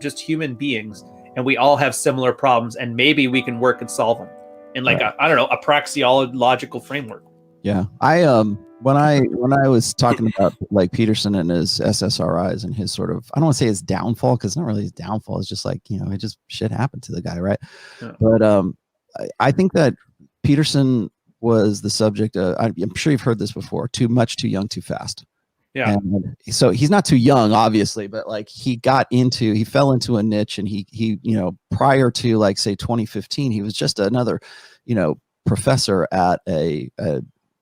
just human beings, and we all have similar problems, and maybe we can work and solve them in like a praxeological framework. Yeah. When I was talking about like Peterson and his SSRIs and his sort of, I don't want to say his downfall, because it's not really his downfall. It's just like, it just shit happened to the guy, right? Yeah. But I think that Peterson was the subject of, I'm sure you've heard this before, too much, too young, too fast. Yeah. And so he's not too young, obviously, but like he fell into a niche, and he prior to like say 2015, he was just another, professor at a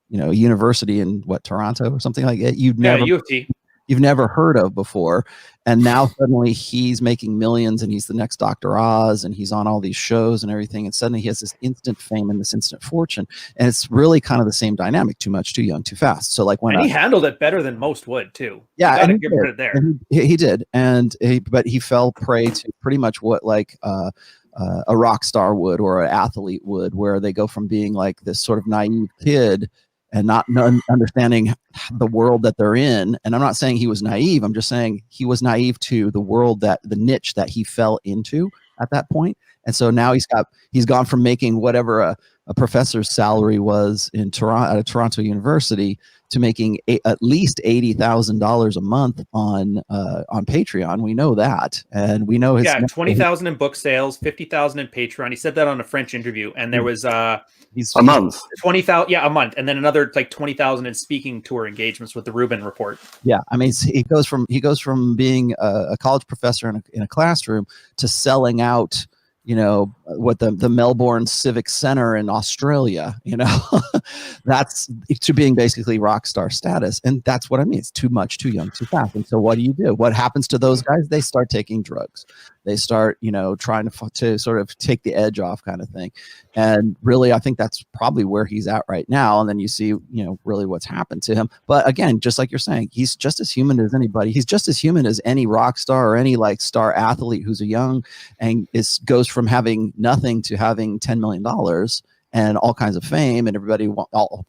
university in Toronto or something like that. U of T. You've never heard of before. And now suddenly he's making millions, and he's the next Dr. Oz, and he's on all these shows and everything. And suddenly he has this instant fame and this instant fortune. And it's really kind of the same dynamic: too much, too young, too fast. So like he handled it better than most would too. Yeah. And give credit there. He did. But he fell prey to pretty much what like, a rock star would, or an athlete would, where they go from being like this sort of naive kid and not understanding the world that they're in. And I'm not saying he was naive. I'm just saying he was naive to the world, the niche that he fell into at that point. And so now he's gone from making whatever a professor's salary was in Toronto at a Toronto university to making at least $80,000 a month on Patreon. We know that, and we know his 20,000 in book sales, 50,000 in Patreon. He said that on a French interview, and there was a month, 20,000, a month, and then another like 20,000 in speaking tour engagements with the Rubin Report. Yeah, I mean, he goes from being a college professor in a classroom to selling out, what the Melbourne Civic Centre in Australia, that's to being basically rock star status. And that's what I mean. It's too much, too young, too fast. And so what do? What happens to those guys? They start taking drugs. They start, trying to sort of take the edge off, kind of thing. And really, I think that's probably where he's at right now. And then you see, really what's happened to him. But again, just like you're saying, he's just as human as anybody. He's just as human as any rock star or any like star athlete who's a young and goes from having nothing to having $10 million and all kinds of fame, and everybody I'm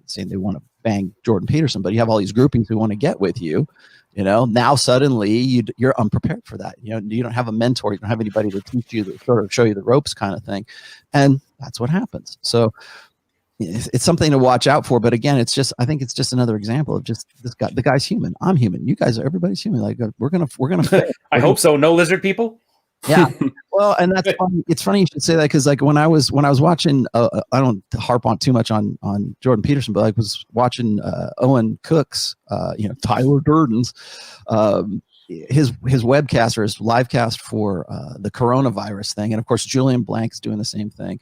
saying they want to bang Jordan Peterson, but you have all these groupings who want to get with you. Now suddenly you're unprepared for that. You don't have a mentor. You don't have anybody to teach you, to sort of show you the ropes, kind of thing. And that's what happens. So it's something to watch out for. But again, I think it's just another example of just this guy. The guy's human. I'm human. You guys everybody's human. Like we're gonna. I hope so. No lizard people. Yeah. Well, and that's funny. It's funny you should say that, because like when I was watching, I don't harp on too much on Jordan Peterson, but I was watching Owen Cook's, Tyler Durden's, his webcast or his live cast for the coronavirus thing, and of course Julian Blank's doing the same thing.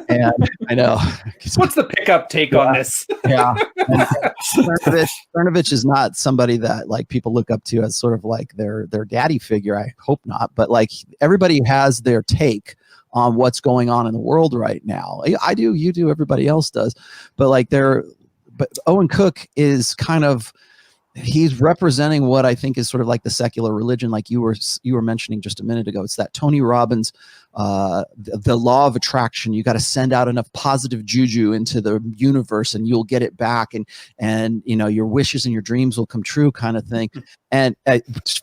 And I know. What's the pickup take on this? Yeah. Cernovich is not somebody that like people look up to as sort of like their daddy figure. I hope not. But like everybody has their take on what's going on in the world right now. I do, you do, everybody else does. But like but Owen Cook is kind of, he's representing what I think is sort of like the secular religion, like you were mentioning just a minute ago. It's that Tony Robbins, the law of attraction. You got to send out enough positive juju into the universe, and you'll get it back, and your wishes and your dreams will come true, kind of thing. And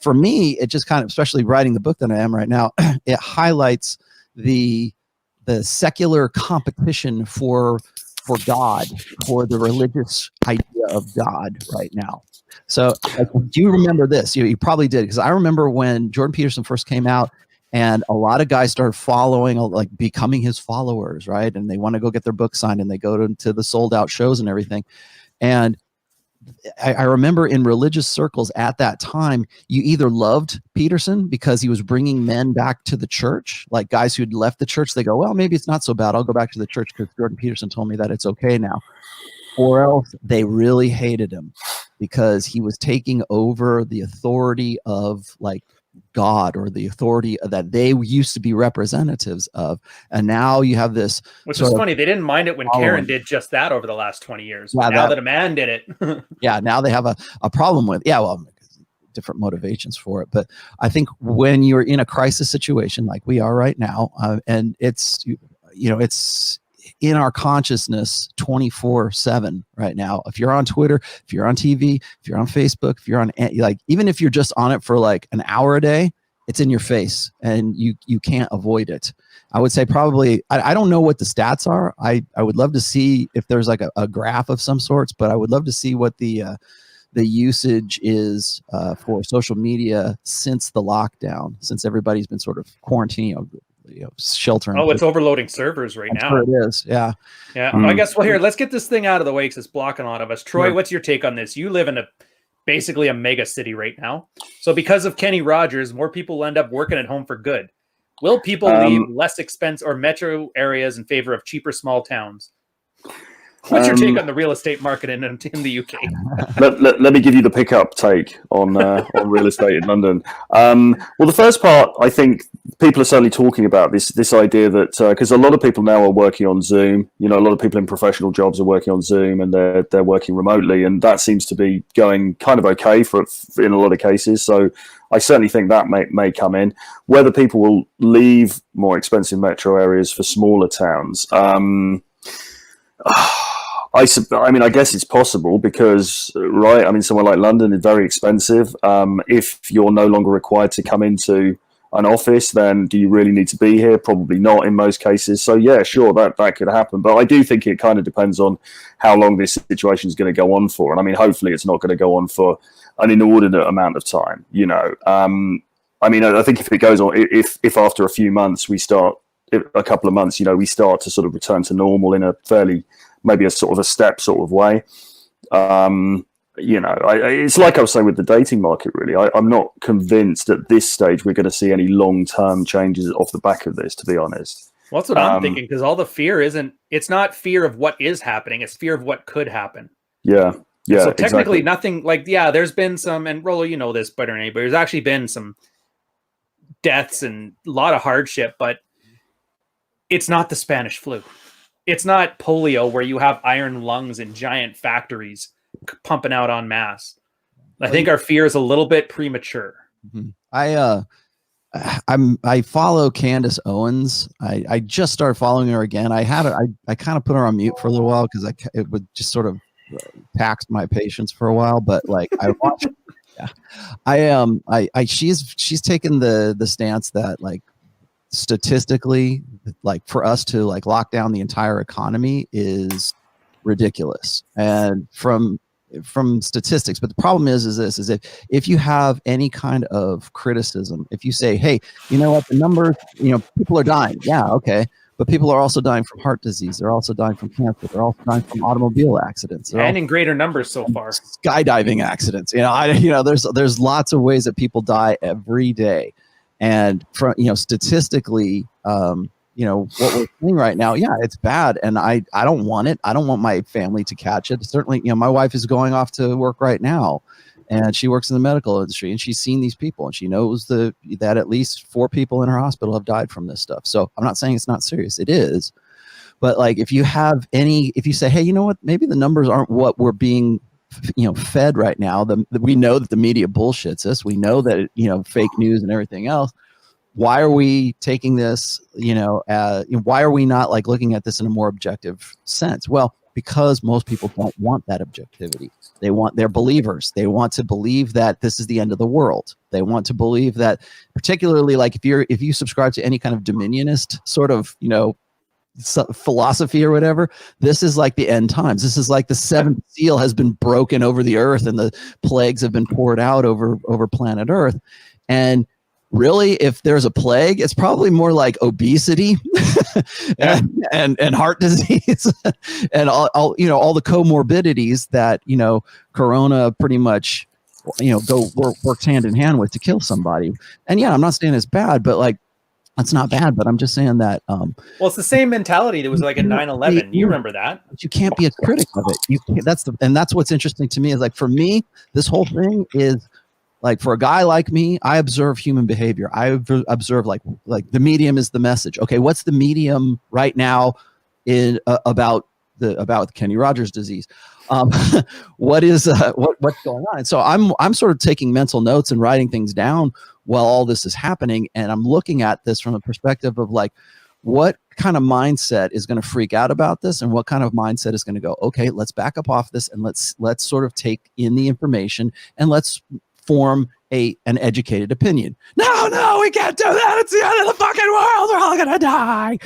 for me, it just kind of, especially writing the book that I am right now, it highlights the secular competition for God, for the religious idea of God right now. So do you remember this? You probably did, because I remember when Jordan Peterson first came out, and a lot of guys started following, like becoming his followers, right? And they want to go get their book signed, and they go to the sold out shows and everything. And I remember in religious circles at that time, you either loved Peterson because he was bringing men back to the church, like guys who'd left the church. They go, well, maybe it's not so bad. I'll go back to the church because Jordan Peterson told me that it's okay now. Or else they really hated him because he was taking over the authority of like God, or the authority that they used to be representatives of. And now you have this, which is funny. They didn't mind it when Karen did just that over the last 20 years. Yeah, now that a man did it. Yeah. Now they have a problem with, different motivations for it. But I think when you're in a crisis situation like we are right now, and it's in our consciousness 24/7 right now. If you're on Twitter, if you're on TV, if you're on Facebook, if you're on, like, even if you're just on it for like an hour a day, it's in your face, and you can't avoid it. I would say probably, I don't know what the stats are. I would love to see if there's like a graph of some sorts, but I would love to see what the usage is for social media since the lockdown, since everybody's been sort of quarantined, sheltering. Oh, it's overloading servers right now. Sure it is. Yeah. Yeah. I guess, well, here, let's get this thing out of the way because it's blocking a lot of us. Troy, what's your take on this? You live in basically a mega city right now. So because of Kenny Rogers, more people end up working at home for good. Will people leave less expense or metro areas in favor of cheaper small towns? What's your take on the real estate market in the UK? let me give you the pickup take on real estate in London. Well, the first part, I think people are certainly talking about this idea that because a lot of people now are working on Zoom. A lot of people in professional jobs are working on Zoom, and they're working remotely, and that seems to be going kind of okay in a lot of cases. So I certainly think that may come in. Whether people will leave more expensive metro areas for smaller towns. I guess it's possible because, right, somewhere like London is very expensive. If you're no longer required to come into an office, then do you really need to be here? Probably not in most cases. So yeah, sure, that could happen. But I do think it kind of depends on how long this situation is going to go on for. And hopefully it's not going to go on for an inordinate amount of time, I think if it goes on, if after a few months a couple of months, we start to sort of return to normal in a fairly, maybe a sort of a step sort of way. It's like I was saying with the dating market, really. I'm not convinced at this stage we're going to see any long-term changes off the back of this, to be honest. Well, that's what I'm thinking, because all the fear it's not fear of what is happening, it's fear of what could happen. Yeah. Yeah. So technically exactly. Nothing there's been some, and Rollo, you know this better than anybody, there's actually been some deaths and a lot of hardship, but it's not the Spanish flu. It's not polio where you have iron lungs in giant factories pumping out en masse. I think our fear is a little bit premature. Mm-hmm. I follow Candace Owens. I just started following her again. I kind of put her on mute for a little while because it would just sort of tax my patience for a while. But like I watched, yeah, she's taken the stance that like statistically, like for us to like lock down the entire economy is ridiculous, and from statistics. But the problem is if you have any kind of criticism, if you say, hey, you know what, the numbers, people are dying, yeah, okay, but people are also dying from heart disease, they're also dying from cancer, they're also dying from automobile accidents, and in greater numbers so far, skydiving accidents, there's lots of ways that people die every day. And from statistically, what we're seeing right now, yeah, it's bad, and I don't want it. I don't want my family to catch it. Certainly, my wife is going off to work right now, and she works in the medical industry, and she's seen these people, and she knows that at least 4 people in her hospital have died from this stuff. So I'm not saying it's not serious. It is, but like if you say, hey, you know what, maybe the numbers aren't what we're being fed right now. We know that the media bullshits us. We know that fake news and everything else. Why are we taking this? Why are we not like looking at this in a more objective sense? Well, because most people don't want that objectivity. They're believers. They want to believe that this is the end of the world. They want to believe that, particularly like if you subscribe to any kind of dominionist sort of philosophy or whatever, this is like the end times. This is like the 7th seal has been broken over the earth and the plagues have been poured out over planet Earth. And really, if there's a plague, it's probably more like obesity and heart disease and all the comorbidities that corona pretty much works hand in hand with to kill somebody. And yeah, I'm not saying it's bad, but like that's not bad, but I'm just saying that. Well, it's the same mentality that was like in 9/11. You remember that? But you can't be a critic of it. You can't, that's what's interesting to me is like for me, this whole thing is like for a guy like me, I observe human behavior. I observe like the medium is the message. Okay, what's the medium right now in about Kenny Rogers disease? What's going on? And so I'm sort of taking mental notes and writing things down while all this is happening, and I'm looking at this from a perspective of like, what kind of mindset is going to freak out about this, and what kind of mindset is going to go, okay, let's back up off this, and let's sort of take in the information, and let's form an educated opinion. No, we can't do that. It's the end of the fucking world. We're all gonna die.